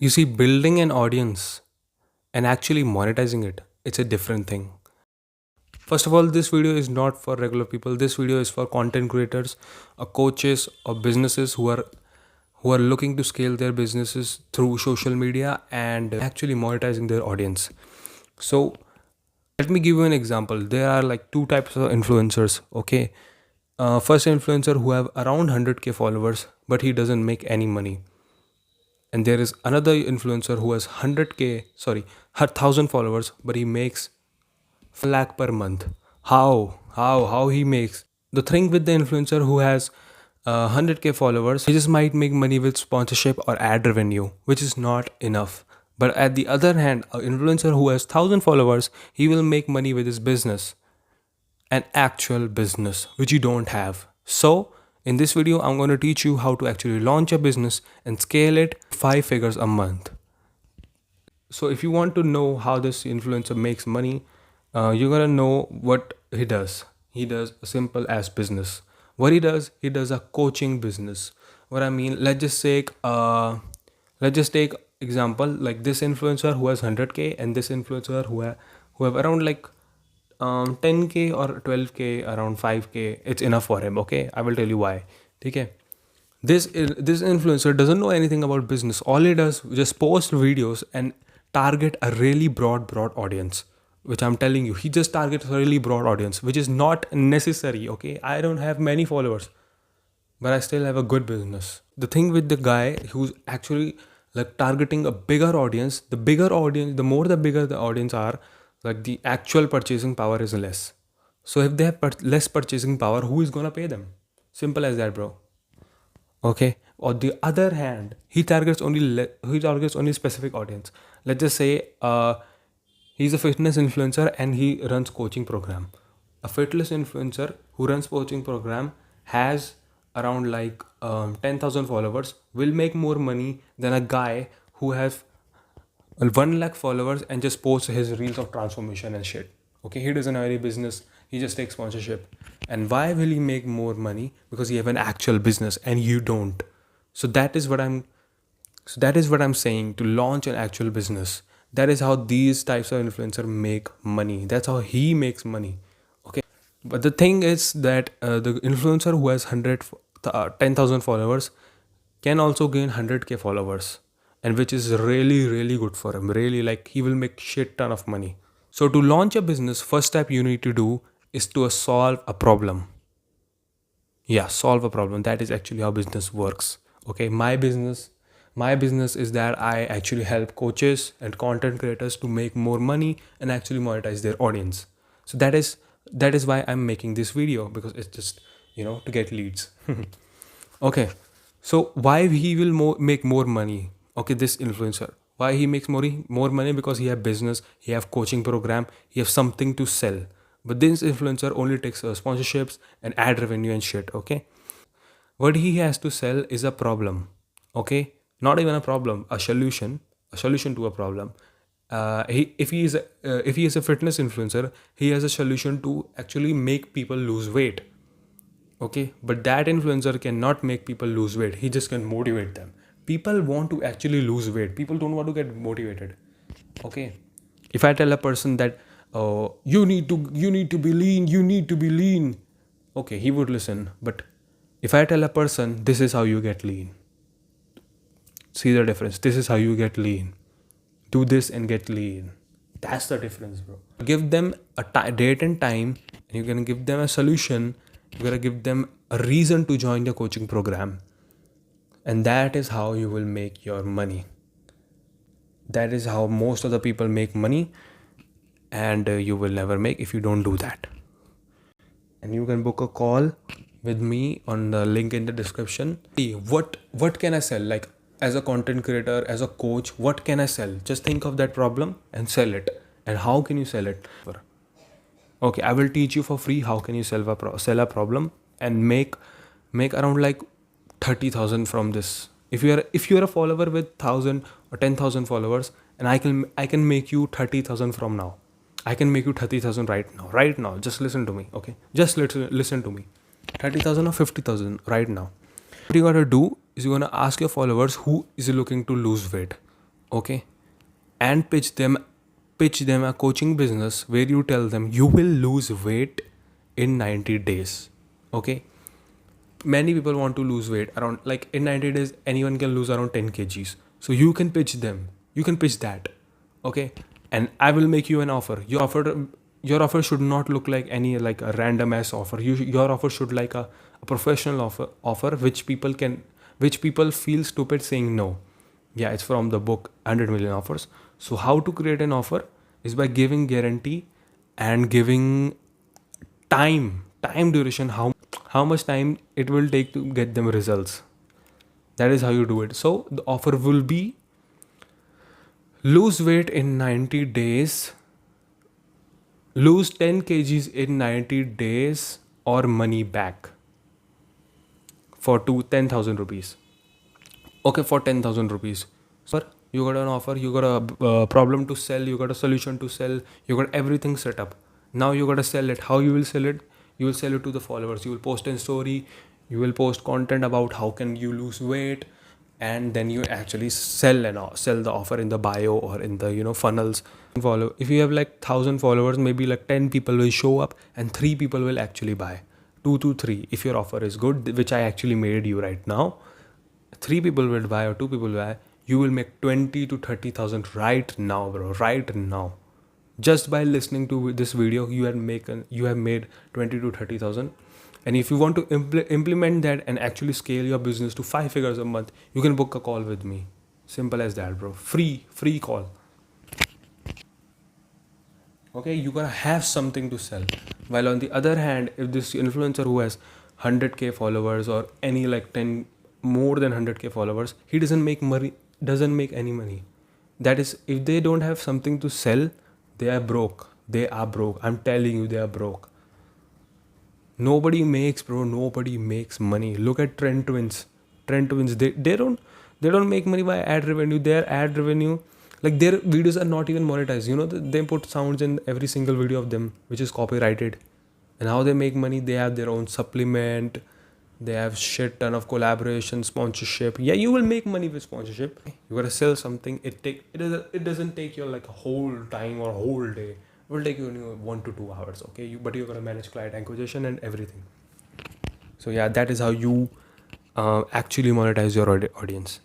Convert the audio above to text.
You see, building an audience and actually monetizing it, it's a different thing. First of all, this video is not for regular people. This video is for content creators, or coaches, or businesses who are looking to scale their businesses through social media and actually monetizing their audience. So let me give you an example. There are like two types of influencers. Okay, first influencer who have around 100k followers, but he doesn't make any money. And there is another influencer who has 100k, sorry, 1000 followers, but he makes lakh per month. How he makes? The thing with the influencer who has 100k followers, he just might make money with sponsorship or ad revenue, which is not enough. But at the other hand, an influencer who has 1000 followers, he will make money with his business, an actual business which you don't have. So in this video, I'm going to teach you how to actually launch a business and scale it 5 figures a month. So if you want to know how this influencer makes money, you're gonna know what he does. He does a simple as business. What he does a coaching business. What I mean, let's just take example like this influencer who has 100k and this influencer who have around like 10k or 12k, around 5k. It's enough for him. Okay, I will tell you why. Okay, this influencer doesn't know anything about business. All he does just post videos and target a really broad audience, which I'm telling you, he just targets a really broad audience, which is not necessary. Okay, I don't have many followers, but I still have a good business. The thing with the guy who's actually like targeting a bigger audience, the more the bigger the audience are, like the actual purchasing power is less. So if they have less purchasing power, who is gonna pay them? Simple as that, bro. Okay. On the other hand, he targets only specific audience. Let's just say he's a fitness influencer and he runs coaching program. A fitness influencer who runs coaching program has around like 10,000 followers will make more money than a guy who has 1 lakh followers and just posts his reels of transformation and shit. Okay, he doesn't have any business, he just takes sponsorship. And why will he make more money? Because he have an actual business and you don't. So that is what I'm saying, to launch an actual business. That is how these types of influencer make money. That's how he makes money. Okay, but the thing is that the influencer who has 10,000 followers can also gain 100k followers, and which is really good for him. Really, like he will make shit ton of money. So to launch a business, first step you need to do is to solve a problem. Yeah, solve a problem. That is actually how business works. Okay, my business is that I actually help coaches and content creators to make more money and actually monetize their audience. So that is why I'm making this video, because it's just to get leads. Okay, so why he will make more money? Okay, this influencer, why he makes more money? Because he have business, he have coaching program, he have something to sell. But this influencer only takes sponsorships and ad revenue and shit. Okay, what he has to sell is a problem. Okay, not even a problem, a solution to a problem. If he is a fitness influencer, he has a solution to actually make people lose weight. Okay, but that influencer cannot make people lose weight, he just can motivate them. People want to actually lose weight, people don't want to get motivated. Okay, if I tell a person that, oh, you need to be lean, okay, he would listen. But if I tell a person, this is how you get lean, see the difference, this is how you get lean, do this and get lean, that's the difference, bro. Give them a date and time, and you're gonna give them a solution. You're gonna give them a reason to join your coaching program, and that is how you will make your money. That is how most of the people make money, and you will never make if you don't do that. And you can book a call with me on the link in the description. See, what can I sell? Like, as a content creator, as a coach, what can I sell? Just think of that problem and sell it. And how can you sell it? Okay, I will teach you for free how can you sell a problem and make around like 30,000 from this. If you are a follower with 1,000 or 10,000 followers, and I can make you 30,000 from now. I can make you 30,000 right now. Right now, just listen to me. Okay, just listen to me. 30,000 or 50,000 right now. What you gotta do is you're gonna ask your followers who is looking to lose weight. okay, and pitch them a coaching business where you tell them you will lose weight in 90 days. Okay, many people want to lose weight around, like, in 90 days anyone can lose around 10 kgs. So you can pitch that. Okay, and I will make you an offer. Your offer should not look like any, like, a random ass offer. Your offer should like a professional offer which people feel stupid saying no. Yeah, it's from the book 100 million offers. So how to create an offer is by giving guarantee and giving time duration, how much time it will take to get them results. That is how you do it. So the offer will be: lose weight in 90 days, lose 10 kgs in 90 days, or money back for 10,000 rupees. Okay, for 10,000 rupees. So you got an offer, you got a problem to sell, you got a solution to sell, you got everything set up. Now you got to sell it. How you will sell it? You will sell it to the followers. You will post a story, you will post content about how can you lose weight, and then you actually sell the offer in the bio or in the funnels. Follow, if you have like 1,000 followers, maybe like 10 people will show up and 3 people will actually buy. 2 to 3, if your offer is good, which I actually made you right now, 3 people will buy or 2 people will buy, you will make 20 to 30,000 right now, bro, right now. Just by listening to this video, you have made 20 to 30,000. And if you want to implement that and actually scale your business to 5 figures a month, you can book a call with me. Simple as that, bro. Free call. Okay, you gotta have something to sell. While on the other hand, if this influencer who has 100k followers or any like 10 more than 100k followers, he doesn't make any money. That is, if they don't have something to sell, they are broke. They are broke. I'm telling you, they are broke. Nobody makes money. Look at Trend Twins, they don't make money by ad revenue. Their ad revenue, like, their videos are not even monetized. They put sounds in every single video of them, which is copyrighted. And how they make money? They have their own supplement, they have shit ton of collaboration, sponsorship. Yeah, you will make money with sponsorship. You gotta sell something. It doesn't take you like a whole time or a whole day. It will take you only 1 to 2 hours. Okay, but you gotta manage client acquisition and everything. So yeah, that is how you actually monetize your audience.